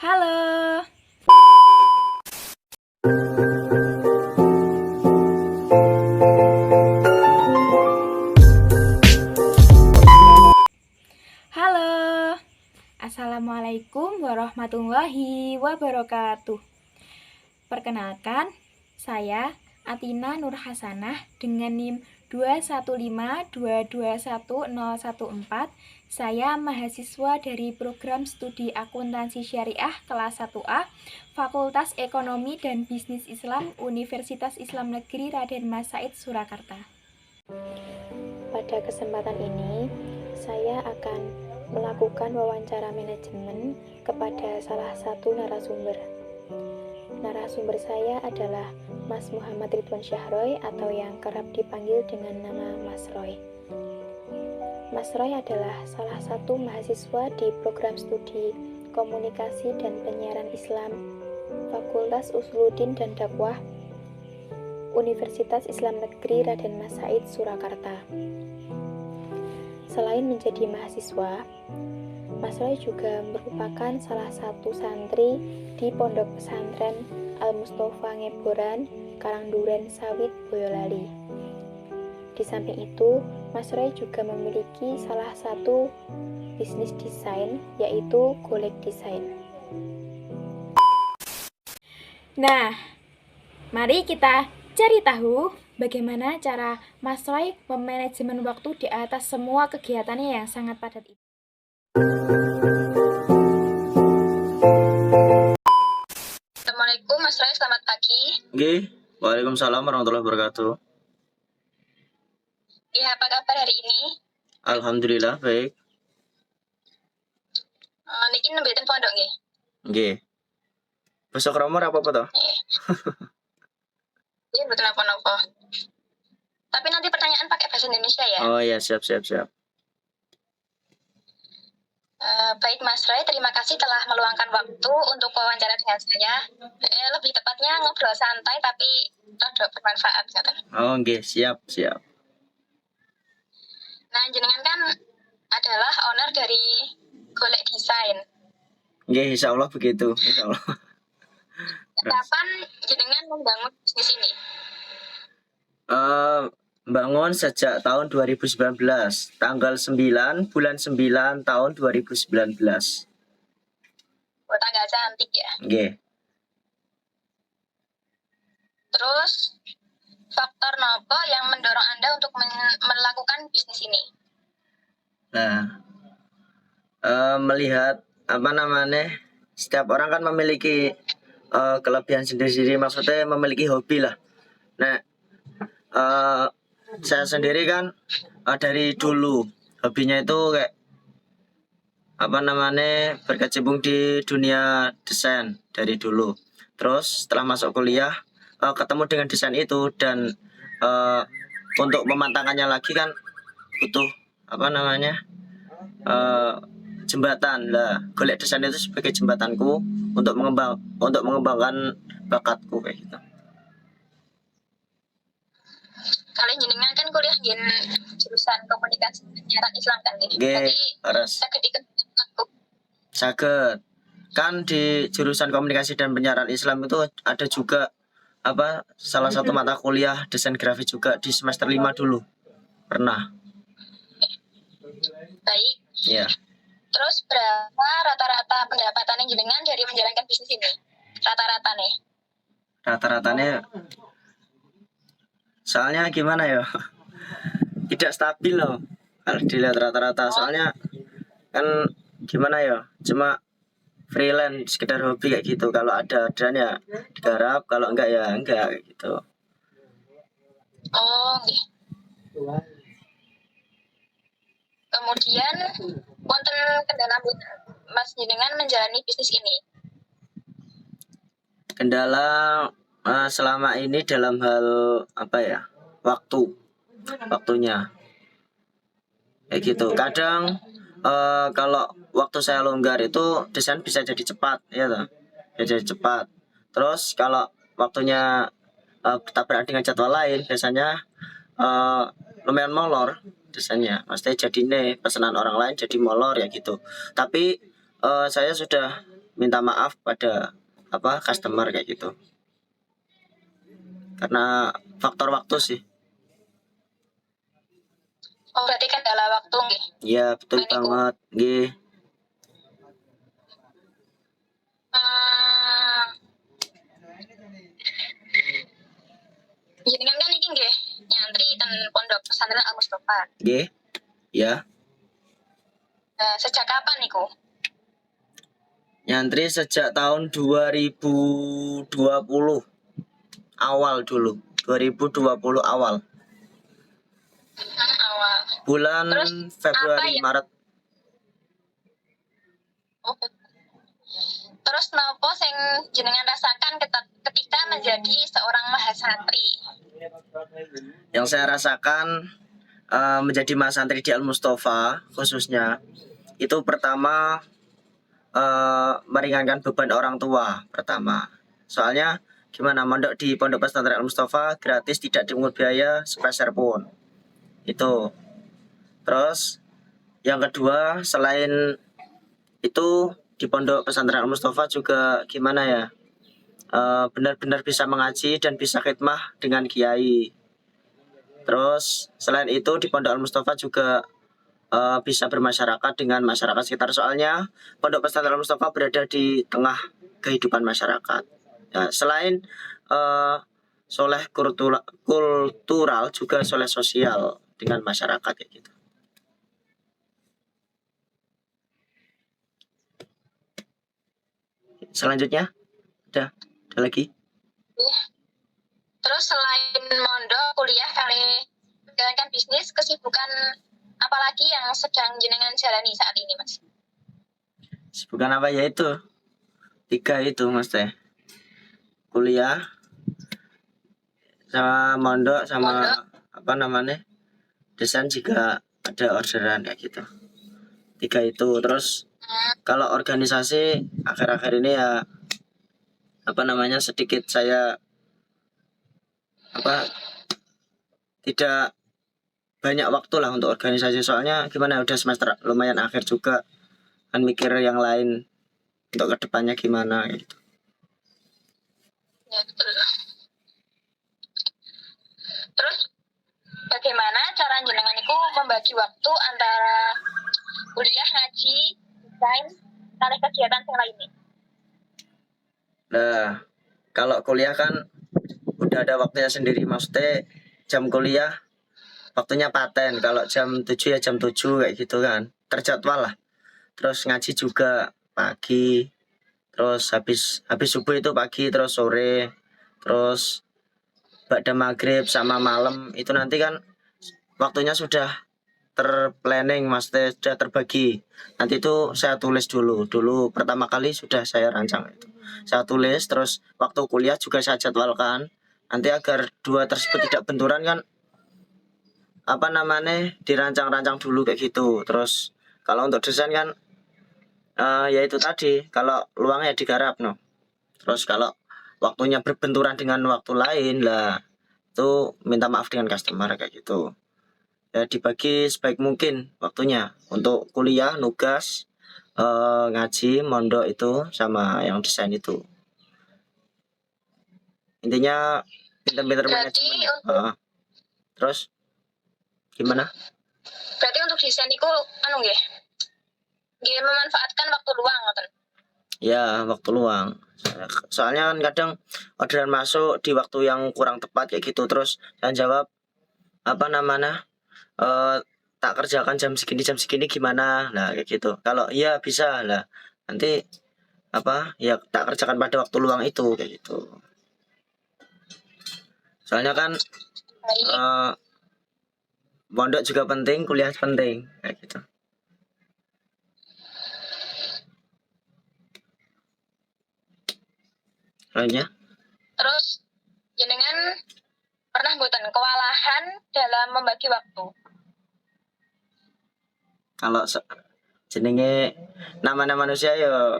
Halo. Halo. Assalamualaikum warahmatullahi wabarakatuh. Perkenalkan, saya Atina Nur Hasanah dengan NIM 215221014. Saya mahasiswa dari program studi akuntansi syariah kelas 1A, Fakultas Ekonomi dan Bisnis Islam, Universitas Islam Negeri Raden Mas Said, Surakarta. Pada kesempatan ini, saya akan melakukan wawancara manajemen kepada salah satu narasumber. Narasumber saya adalah Mas Muhammad Ridwan Syahroy atau yang kerap dipanggil dengan nama Mas Roy. Mas Roy adalah salah satu mahasiswa di program studi Komunikasi dan Penyiaran Islam, Fakultas Usuluddin dan Dakwah, Universitas Islam Negeri Raden Mas Said, Surakarta. Selain menjadi mahasiswa, Mas Roy juga merupakan salah satu santri di Pondok Pesantren Al-Mustofa Ngeboran, Karangduren Sawit, Boyolali. Di samping itu, Mas Roy juga memiliki salah satu bisnis desain, yaitu Golek Desain. Nah, mari kita cari tahu bagaimana cara Mas Roy memanajemen waktu di atas semua kegiatannya yang sangat padat itu. Assalamualaikum Mas Roy, selamat pagi. Oke, waalaikumsalam warahmatullahi wabarakatuh. Ya, apa kabar hari ini? Alhamdulillah baik. Niki nembe ten pondok nggih. Nggih. Besok nomor apa toh? Iya, betul apa-apa. Tapi nanti pertanyaan pakai bahasa Indonesia ya. Oh iya, siap. Baik Mas Roy, terima kasih telah meluangkan waktu untuk wawancara dengan saya. Lebih tepatnya ngobrol santai tapi rada bermanfaat kata. Oh nggih, siap. Nah, jenengan kan adalah owner dari Golek Desain. Nggih, insyaallah begitu. Insyaallah. Kapan jenengan membangun bisnis ini? Bangun sejak tahun 2019, tanggal 9 bulan 9 tahun 2019. Oh, tanggal cantik ya. Nggih. Terus faktor nopo yang mendorong Anda untuk melakukan bisnis ini? Nah, melihat setiap orang kan memiliki kelebihan sendiri-sendiri, maksudnya memiliki hobi lah. Nah, saya sendiri kan dari dulu hobinya itu kayak berkecimpung di dunia desain dari dulu. Terus setelah masuk kuliah ketemu dengan desain itu, dan untuk memantangkannya lagi kan butuh jembatan lah. Golek Desain itu sebagai jembatanku untuk mengembangkan bakatku kayak gitu. Kalian jenengan kan kuliah di jurusan komunikasi penyiaran Islam kan nih. Jadi saged kan di jurusan komunikasi dan penyiaran Islam itu ada juga salah satu mata kuliah desain grafis juga di semester 5 dulu. Pernah. Baik. Iya. Terus berapa rata-rata pendapatan jenengan dari menjalankan bisnis ini? Rata-rata nih. Rata-ratanya soalnya gimana ya? Tidak stabil loh kalau dilihat rata-rata. Soalnya kan gimana ya? Cuma freelance, sekedar hobi kayak gitu. Kalau ada dan ya digarap, kalau enggak ya enggak kayak gitu. Oh, nggih. Kemudian wonten kendala Mas jenengan menjalani bisnis ini? Kendala selama ini dalam hal waktunya kayak gitu. Kadang kalau waktu saya longgar itu desain bisa jadi cepat ya toh. Jadi cepat. Terus kalau waktunya bertabrakan dengan jadwal lain, biasanya lumayan molor desainnya. Maksudnya jadi pesanan orang lain jadi molor ya gitu. Tapi saya sudah minta maaf pada customer kayak gitu. Karena faktor waktu sih. Oh, berarti kendala waktu nggih. Iya, betul Niku. banget. Nggih. Jenengan kan iki nggih nyantri ten Pondok Pesantren Al Mustofa. Nggih. Ya. Sejak kapan niku? Nyantri sejak tahun 2020 awal dulu. 2020 awal. Awal. Bulan Terus, Februari, apa ya? Maret. Oh. Terus nopo sing jenengan rasakan ketika menjadi seorang mahasantri? Yang saya rasakan menjadi mahasantri di Al Mustofa khususnya itu pertama meringankan beban orang tua pertama. Soalnya gimana, mondok di Pondok Pesantren Al Mustofa gratis, tidak dipungut biaya sepeser pun. Itu. Terus yang kedua, selain itu di Pondok Pesantren Al Mustofa juga gimana ya, benar-benar bisa mengaji dan bisa khidmah dengan kiai. Terus selain itu di Pondok Al Mustofa juga bisa bermasyarakat dengan masyarakat sekitar. Soalnya Pondok Pesantren Al Mustofa berada di tengah kehidupan masyarakat. Ya, selain soleh kultural juga soleh sosial dengan masyarakat kayak gitu. Selanjutnya ada lagi. Terus selain mondok, kuliah kali menjalankan bisnis, kesibukan apalagi yang sedang jenengan jalani saat ini, Mas? Bukan apa ya, itu 3 itu Mas teh. Kuliah sama mondok sama desain juga ada orderan kayak gitu. 3 itu. Terus kalau organisasi akhir-akhir ini ya sedikit saya tidak banyak waktu lah untuk organisasi. Soalnya gimana, udah semester lumayan akhir juga, kan mikir yang lain untuk kedepannya gimana gitu. Ya, betul. Terus bagaimana cara jenengan itu membagi waktu antara kuliah, ngaji, desain, kali kegiatan yang lainnya? Nah, kalau kuliah kan udah ada waktunya sendiri, maksudnya jam kuliah waktunya paten. Kalau jam 7 ya jam 7 kayak gitu kan, terjadwal lah. Terus ngaji juga pagi, terus habis subuh itu pagi, terus sore, terus ba'da maghrib sama malam itu nanti kan waktunya sudah terplanning, maksudnya sudah terbagi. Nanti itu saya tulis dulu pertama kali sudah saya rancang itu. Saya tulis, terus waktu kuliah juga saya jadwalkan. Nanti agar dua tersebut tidak benturan kan, dirancang-rancang dulu kayak gitu. Terus kalau untuk desain kan ya itu tadi, kalau luangnya digarap no. Terus kalau waktunya berbenturan dengan waktu lain lah, itu minta maaf dengan customer kayak gitu. Ya dibagi sebaik mungkin waktunya untuk kuliah, nugas, ngaji, mondok itu sama yang desain itu. Intinya pinter-pinter manajemen. Terus gimana? Berarti untuk desain itu nggih memanfaatkan waktu luang ngoten. Ya, waktu luang. Soalnya kan kadang orderan masuk di waktu yang kurang tepat kayak gitu, terus saya jawab tak kerjakan jam segini gimana, nah kayak gitu. Kalau iya bisa lah, nanti ya tak kerjakan pada waktu luang itu kayak gitu. Soalnya kan mondok juga penting, kuliah penting kayak gitu. Lainnya? Terus jenengan pernah mboten kewalahan dalam membagi waktu? Kalau jenenge namanya manusia ya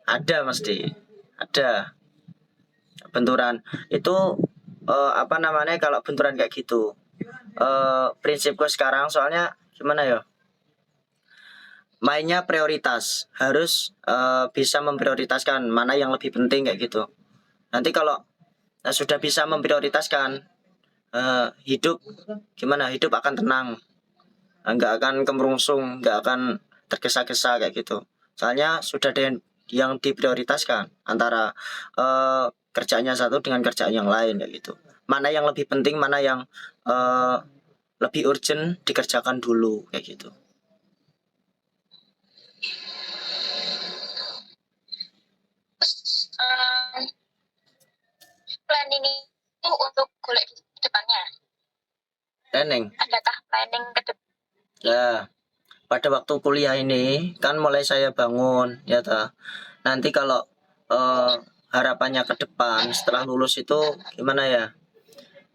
ada, mesti ada benturan itu. Kalau benturan kayak gitu, prinsipku sekarang soalnya gimana ya, mainnya prioritas, harus bisa memprioritaskan mana yang lebih penting kayak gitu. Nanti kalau sudah bisa memprioritaskan, hidup akan tenang, nggak akan kemerungsung, nggak akan tergesa-gesa kayak gitu. Soalnya sudah ada yang diprioritaskan antara kerjaannya satu dengan kerjaan yang lain kayak gitu. Mana yang lebih penting, mana yang lebih urgent dikerjakan dulu kayak gitu. Terus planning itu untuk golek di depannya. Planning. Adakah planning ke depan? Ya, pada waktu kuliah ini kan mulai saya bangun ya ta. Nanti kalau harapannya ke depan setelah lulus itu gimana ya?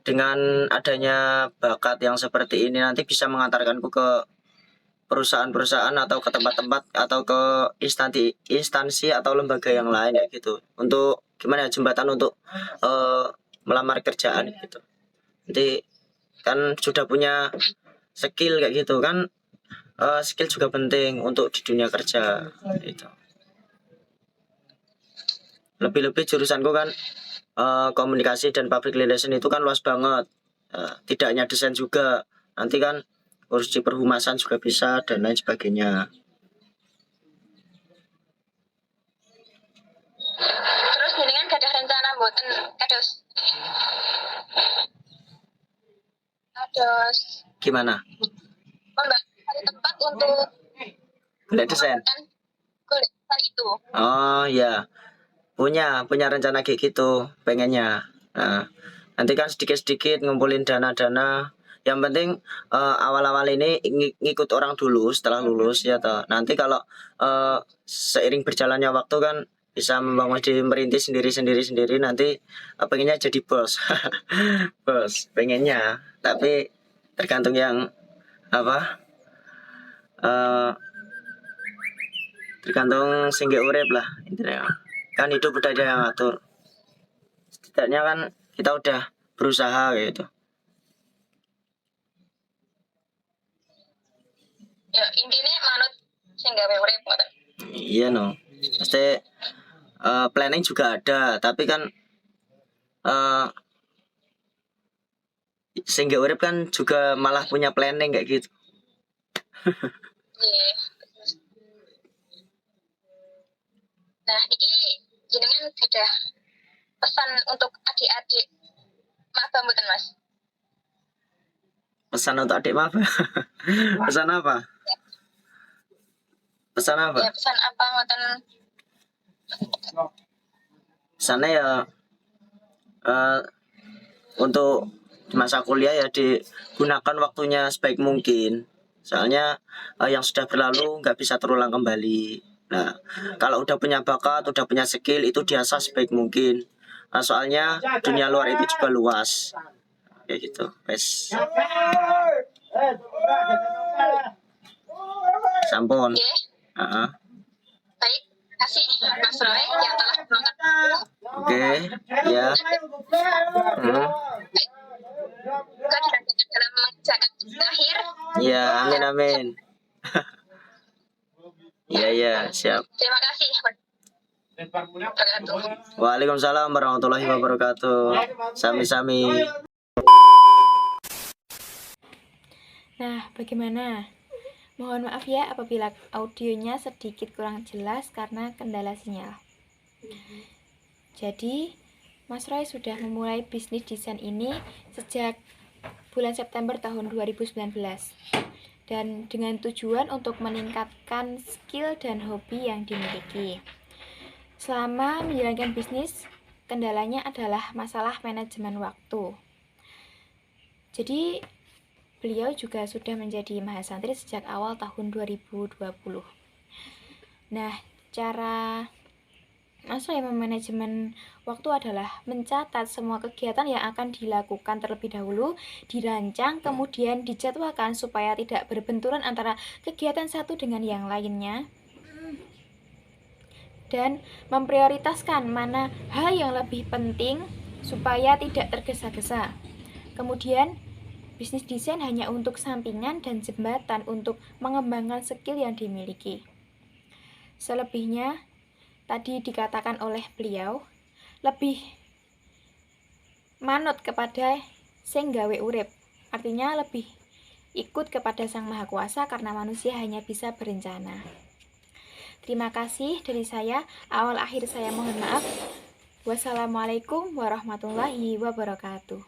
Dengan adanya bakat yang seperti ini nanti bisa mengantarkanku ke perusahaan-perusahaan atau ke tempat-tempat atau ke instansi atau lembaga yang lain ya gitu. Untuk gimana ya, jembatan untuk melamar kerjaan gitu. Nanti kan sudah punya skill kayak gitu kan, skill juga penting untuk di dunia kerja gitu. Lebih-lebih jurusanku kan komunikasi dan public relation itu kan luas banget, tidak hanya desain juga, nanti kan urus di perhumasan juga bisa dan lain sebagainya. Terus jenengan gadah rencana mboten kados Gimana? membangun tempat untuk Golek desain. golek desain itu. Oh ya, punya rencana kayak gitu, pengennya. Nah, nanti kan sedikit-sedikit ngumpulin dana-dana. Yang penting awal-awal ini ngikut orang dulu setelah lulus ya toh. Nanti kalau seiring berjalannya waktu kan bisa membangun merintis sendiri nanti pengennya jadi bos. Bos pengennya, tapi tergantung yang apa, tergantung singgih urip lah intinya. Kan hidup udah ada yang ngatur, setidaknya kan kita udah berusaha gitu. Ya intinya manut sing gawe urip ngoten. Iya no, pasti planning juga ada, tapi kan singgih urip kan juga malah punya planning kayak gitu. Iya. Nah, ini jenengan ada pesan untuk adik-adik maba mboten, Mas? Pesan untuk adik maba. Pesan apa? Pesan apa? Ya, pesan apa ngoten? Pesannya ya untuk masa kuliah ya digunakan waktunya sebaik mungkin. Soalnya yang sudah berlalu nggak bisa terulang kembali. Nah, kalau udah punya bakat, udah punya skill itu diasah sebaik mungkin. Soalnya dunia luar itu juga luas. Kayak gitu. Wes. Sampun. Oke. Heeh. Baik, terima kasih Mas Roy yang telah meluangkan waktu. Oke, ya. Semoga dilanjutkan dalam mengerjakan tugas akhir. Ya, amin. Iya, siap. Terima kasih. Wabarakatuh. Waalaikumsalam warahmatullahi wabarakatuh. Sami-sami. Nah, bagaimana? Mohon maaf ya apabila audionya sedikit kurang jelas karena kendala sinyal. Jadi, Mas Roy sudah memulai bisnis desain ini sejak bulan September tahun 2019. Dan dengan tujuan untuk meningkatkan skill dan hobi yang dimiliki. Selama menjalankan bisnis, kendalanya adalah masalah manajemen waktu. Jadi, beliau juga sudah menjadi mahasantri sejak awal tahun 2020. Nah, cara Mas Roy memanajemen waktu adalah mencatat semua kegiatan yang akan dilakukan terlebih dahulu, dirancang, kemudian dijadwalkan supaya tidak berbenturan antara kegiatan satu dengan yang lainnya, dan memprioritaskan mana hal yang lebih penting supaya tidak tergesa-gesa. Kemudian Bisnis desain hanya untuk sampingan dan jembatan untuk mengembangkan skill yang dimiliki. Selebihnya, tadi dikatakan oleh beliau, lebih manut kepada sing gawe urip. Artinya lebih ikut kepada Sang Maha Kuasa karena manusia hanya bisa berencana. Terima kasih dari saya. Awal akhir saya mohon maaf. Wassalamualaikum warahmatullahi wabarakatuh.